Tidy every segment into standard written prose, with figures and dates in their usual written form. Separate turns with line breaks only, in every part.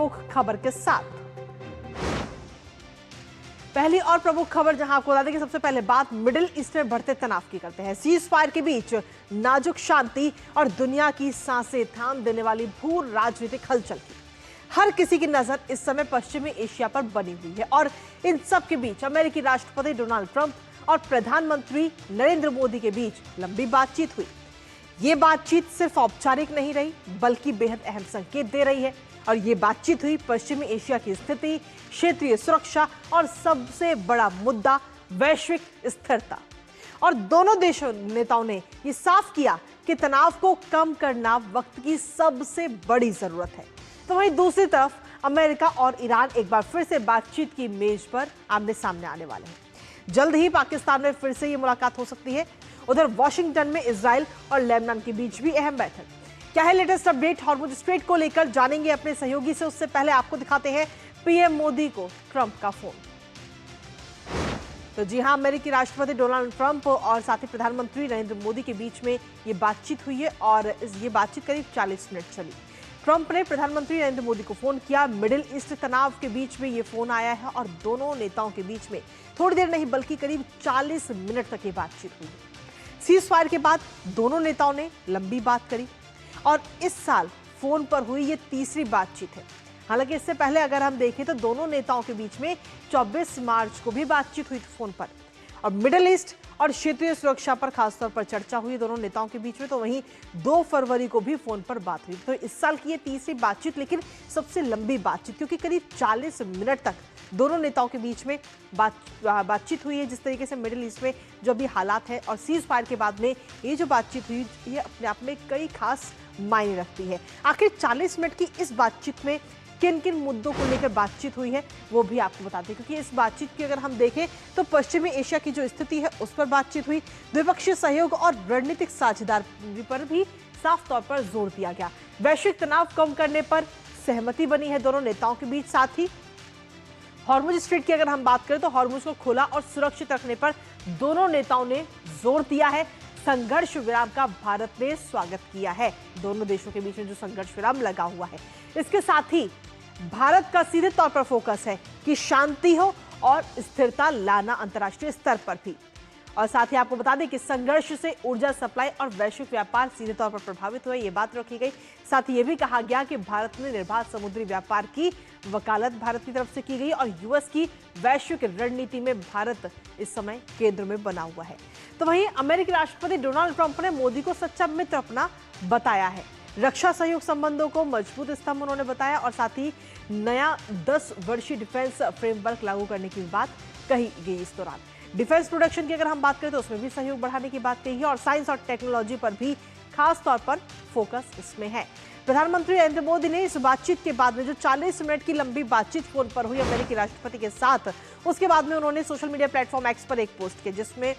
प्रमुख खबर के साथ। पहली और प्रमुख खबर जहां आपको बता दें कि सबसे पहले बात मिडिल ईस्ट में बढ़ते तनाव की करते हैं। सीज फायर के बीच नाजुक शांति और दुनिया की सांसें थाम देने वाली भू राजनीतिक हलचल की हर किसी की नजर इस समय पश्चिमी एशिया पर बनी हुई है और इन सब के बीच अमेरिकी राष्ट्रपति डोनाल्ड ट्रंप और प्रधानमंत्री नरेंद्र मोदी के बीच लंबी बातचीत हुई। ये बातचीत सिर्फ औपचारिक नहीं रही बल्कि बेहद अहम संकेत दे रही है और ये बातचीत हुई पश्चिमी एशिया की स्थिति, क्षेत्रीय सुरक्षा और सबसे बड़ा मुद्दा वैश्विक स्थिरता। और दोनों देशों नेताओं ने ये साफ किया कि तनाव को कम करना वक्त की सबसे बड़ी जरूरत है। तो वहीं दूसरी तरफ अमेरिका और ईरान एक बार फिर से बातचीत की मेज पर आमने सामने आने वाले हैं। जल्द ही पाकिस्तान में फिर से ये मुलाकात हो सकती है। उधर वॉशिंगटन में इजराइल और लेबनान के बीच भी अहम बैठक। क्या है लेटेस्ट अपडेट हॉर्मुज स्ट्रेट को लेकर, जानेंगे अपने सहयोगी से। उससे पहले आपको दिखाते हैं पीएम मोदी को ट्रंप का फोन। तो जी हां, अमेरिकी राष्ट्रपति डोनाल्ड ट्रंप और साथ ही प्रधानमंत्री नरेंद्र मोदी के बीच में ये बातचीत हुई है और ये बातचीत करीब 40 मिनट चली। ट्रंप ने प्रधानमंत्री नरेंद्र मोदी को फोन किया। मिडिल ईस्ट तनाव के बीच में ये फोन आया है और दोनों नेताओं के बीच में थोड़ी देर नहीं बल्कि करीब 40 मिनट तक ये बातचीत हुई। सीज फायर के बाद दोनों नेताओं ने लंबी बात करी और इस साल फोन पर हुई ये तीसरी बातचीत है। हालांकि इससे पहले अगर हम देखें तो दोनों नेताओं के बीच में 24 मार्च को भी बातचीत हुई फोन पर और मिडिल ईस्ट और क्षेत्रीय सुरक्षा पर खासतौर पर चर्चा हुई दोनों नेताओं के बीच में। तो वहीं 2 फरवरी को भी फोन पर बात हुई। तो इस साल की ये तीसरी बातचीत, लेकिन सबसे लंबी बातचीत, क्योंकि करीब 40 मिनट तक दोनों नेताओं के बीच में बातचीत हुई है। जिस तरीके से मिडिल ईस्ट में जो अभी हालात है और सीज फायर के बाद में ये जो बातचीत हुई, ये अपने आप में कई खास मायने रखती है। आखिर 40 मिनट की इस बातचीत में किन किन मुद्दों को लेकर बातचीत हुई है वो भी आपको बताते हैं, क्योंकि इस बातचीत की अगर हम देखें तो पश्चिमी एशिया की जो स्थिति है उस पर बातचीत हुई। द्विपक्षीय सहयोग और रणनीतिक साझेदारी पर भी साफ तौर पर जोर दिया गया। वैश्विक तनाव कम करने पर सहमति बनी है दोनों नेताओं के बीच। साथ ही हॉर्मुज स्ट्रेट की अगर हम बात करें तो हॉर्मुज को खुला और सुरक्षित रखने पर दोनों नेताओं ने जोर दिया है। संघर्ष विराम का भारत ने स्वागत किया है। दोनों देशों के बीच में जो संघर्ष विराम लगा हुआ है, इसके साथ ही भारत का सीधे तौर पर फोकस है कि शांति हो और स्थिरता लाना अंतर्राष्ट्रीय स्तर पर भी। और साथ ही आपको बता दें कि संघर्ष से ऊर्जा सप्लाई और वैश्विक व्यापार सीधे तौर पर प्रभावित हुए, ये बात रखी गई। साथ ही ये भी कहा गया कि भारत में निर्बाध समुद्री व्यापार की वकालत भारत की तरफ से की गई और यूएस की वैश्विक रणनीति में भारत इस समय केंद्र में बना हुआ है। तो वहीं अमेरिकी राष्ट्रपति डोनाल्ड ट्रंप ने मोदी को सच्चा मित्र अपना बताया है। रक्षा सहयोग संबंधों को मजबूत स्तंभ उन्होंने बताया और साथ ही नया 10 वर्षीय डिफेंस फ्रेमवर्क लागू करने की बात कही गई। इस दौरान डिफेंस प्रोडक्शन की अगर हम बात करें तो उसमें भी सहयोग बढ़ाने की बात कही है और साइंस और टेक्नोलॉजी पर भी खास तौर पर फोकस इसमें है। प्रधानमंत्री नरेंद्र मोदी ने इस बातचीत के बाद में जो 40 मिनट की लंबी बातचीत फोन पर हुई अमेरिकी राष्ट्रपति के साथ, उसके बाद में उन्होंने सोशल मीडिया प्लेटफॉर्म एक्स पर एक पोस्ट किया जिसमें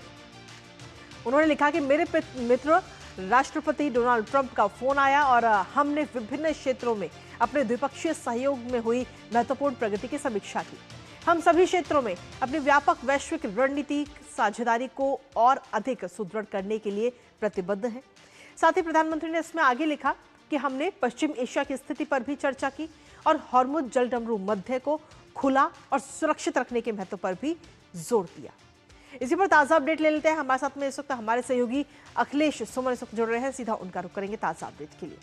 उन्होंने लिखा कि मेरे मित्र राष्ट्रपति डोनाल्ड ट्रंप का फोन आया और हमने विभिन्न क्षेत्रों में अपने द्विपक्षीय सहयोग में हुई महत्वपूर्ण प्रगति की समीक्षा की। हम सभी क्षेत्रों में अपनी व्यापक वैश्विक रणनीति साझेदारी को और अधिक सुदृढ़ करने के लिए प्रतिबद्ध हैं। साथ ही प्रधानमंत्री ने इसमें आगे लिखा कि हमने पश्चिम एशिया की स्थिति पर भी चर्चा की और हॉर्मुज जलडमरू मध्य को खुला और सुरक्षित रखने के महत्व पर भी जोर दिया। इसी पर ताजा अपडेट ले लेते हैं। हमारे साथ में इस वक्त हमारे सहयोगी अखिलेश सुमन इस वक्त जुड़ रहे हैं, सीधा उनका रुख करेंगे ताजा अपडेट के लिए।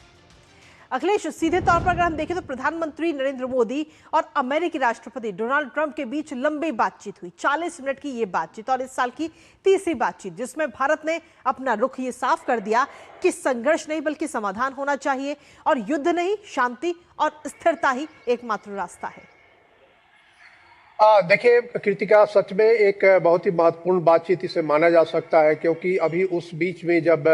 अखिलेश, सीधे तौर पर अगर हम देखें तो प्रधानमंत्री नरेंद्र मोदी और अमेरिकी राष्ट्रपति डोनाल्ड ट्रंप के बीच लंबी बातचीत हुई, 40 मिनट की ये बातचीत और इस साल की तीसरी बातचीत, जिसमें भारत ने अपना रुख ये साफ कर दिया कि संघर्ष नहीं बल्कि समाधान होना चाहिए और युद्ध नहीं, शांति और स्थिरता ही एकमात्र रास्ता है।
देखिए कृतिका, सच में एक बहुत ही महत्वपूर्ण बातचीत इसे माना जा सकता है, क्योंकि अभी उस बीच में जब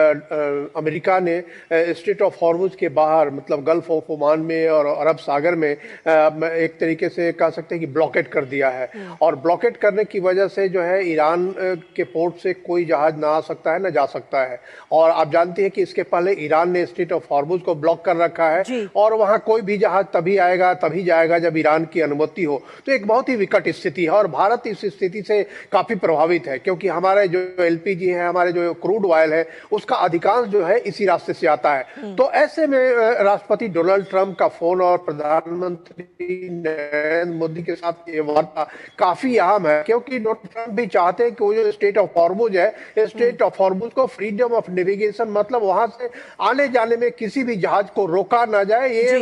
अमेरिका ने स्ट्रेट ऑफ हॉर्मुज के बाहर, मतलब गल्फ ऑफ ओमान में और अरब सागर में एक तरीके से कह सकते हैं कि ब्लॉकेट कर दिया है और ब्लॉकेट करने की वजह से जो है ईरान के पोर्ट से कोई जहाज ना आ सकता है ना जा सकता है। और आप जानते हैं कि इसके पहले ईरान ने स्ट्रेट ऑफ हॉर्मुज को ब्लॉक कर रखा है और वहाँ कोई भी जहाज तभी आएगा तभी जाएगा जब ईरान की अनुमति हो। तो एक बहुत ही विकट स्थिति है और भारत इस स्थिति से काफी प्रभावित है, क्योंकि हमारे जो एलपीजी है, हमारे जो क्रूड ऑयल है, उसका अधिकांश जो है इसी रास्ते से आता है। तो ऐसे में राष्ट्रपति डोनाल्ड ट्रंप का फोन और प्रधानमंत्री नरेंद्र मोदी के साथ ये वार्ता काफी अहम है, क्योंकि डोनाल्ड ट्रंप भी चाहते हैं कि वो जो स्टेट ऑफ हॉर्मुज है, स्टेट ऑफ हॉर्मुज को फ्रीडम ऑफ नेविगेशन, मतलब वहां से आने जाने में किसी भी जहाज को रोका ना जाए, ये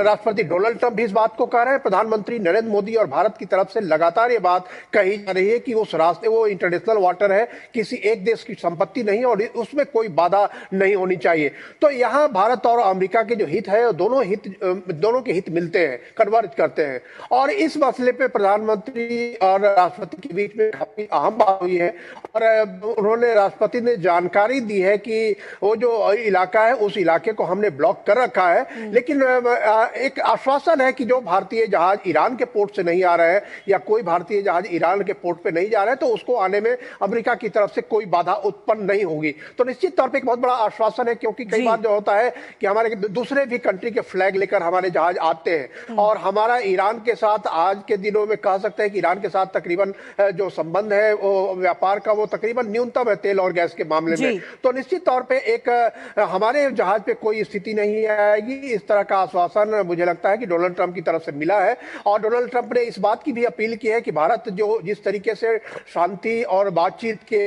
राष्ट्रपति डोनाल्ड ट्रंप भी इस बात को कह रहे हैं। प्रधानमंत्री नरेंद्र मोदी और भारत की तरफ से लगातार ये बात कही जा रही है कि उस रास्ते, वो इंटरनेशनल वाटर है, किसी एक देश की संपत्ति नहीं और उसमें कोई बाधा नहीं होनी चाहिए। तो यहाँ भारत और अमेरिका के जो हित है, दोनों के हित मिलते हैं, कन्वर्ज करते हैं। और इस मसले पे प्रधानमंत्री और राष्ट्रपति के बीच में काफी अहम बात हुई है और उन्होंने, राष्ट्रपति ने जानकारी दी है कि वो जो इलाका है, उस इलाके को हमने ब्लॉक कर रखा है, लेकिन एक आश्वासन है कि जो भारतीय जहाज ईरान के पोर्ट से नहीं आ रहे हैं या कोई भारतीय जहाज ईरान के पोर्ट पे नहीं जा रहे हैं, तो उसको आने में अमेरिका की तरफ से कोई बाधा उत्पन्न नहीं होगी। तो निश्चित तौर पे एक बहुत बड़ा आश्वासन है, क्योंकि कई बार जो होता है कि हमारे दूसरे भी कंट्री के फ्लैग लेकर हमारे जहाज आते हैं और हमारा ईरान के साथ आज के दिनों में कह सकते हैं कि ईरान के साथ तकरीबन जो संबंध है वो व्यापार का, वो तकरीबन न्यूनतम है तेल और गैस के मामले में। तो निश्चित तौर पे एक हमारे जहाज पे कोई स्थिति नहीं आएगी, इस तरह का आश्वासन मुझे लगता है कि डोनाल्ड ट्रंप की तरफ से मिला है। और डोनाल्ड ट्रंप ने इस बात की भी अपील की है कि भारत जो जिस तरीके से शांति और बातचीत के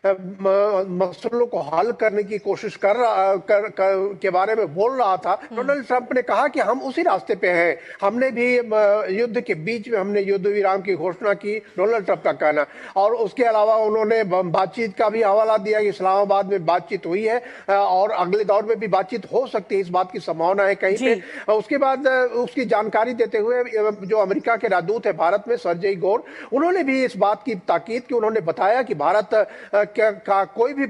मसलों को हल करने की कोशिश के बारे में बोल रहा था, डोनाल्ड ट्रंप ने कहा कि हम उसी रास्ते पे हैं। हमने भी युद्ध के बीच में हमने युद्ध विराम की घोषणा की, डोनाल्ड ट्रंप का कहना। और उसके अलावा उन्होंने बातचीत का भी हवाला दिया कि इस्लामाबाद में बातचीत हुई है और अगले दौर में भी बातचीत हो सकती है, इस बात की संभावना है कहीं पे। उसके बाद उसकी जानकारी देते हुए जो अमेरिका के राजदूत है भारत में, सर्जेई गोर, उन्होंने भी इस बात की ताकीद की। उन्होंने बताया कि भारत का कोई भी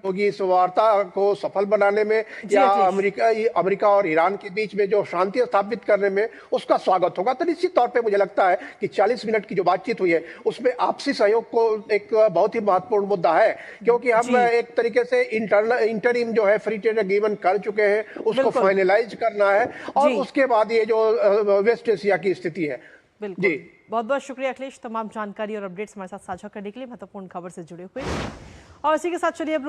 होगी इस वार्ता को सफल बनाने में या अमेरिका और ईरान के बीच में जो शांति स्थापित करने में उसका स्वागत होगा। तो निश्चित तौर पे मुझे लगता है कि 40 मिनट की जो बातचीत हुई है उसमें आपसी सहयोग को एक बहुत ही महत्वपूर्ण मुद्दा है, क्योंकि हम एक तरीके से इंटरिम जो है फ्री ट्रेड एग्रीमेंट कर चुके हैं, उसको फाइनलाइज करना है और उसके बाद ये जो वेस्ट एशिया की स्थिति है।
जी, बहुत बहुत शुक्रिया अखिलेश, तमाम जानकारी और अपडेट्स हमारे साथ साझा करने के लिए, महत्वपूर्ण खबर से जुड़े हुए। और इसी के साथ चलिए अब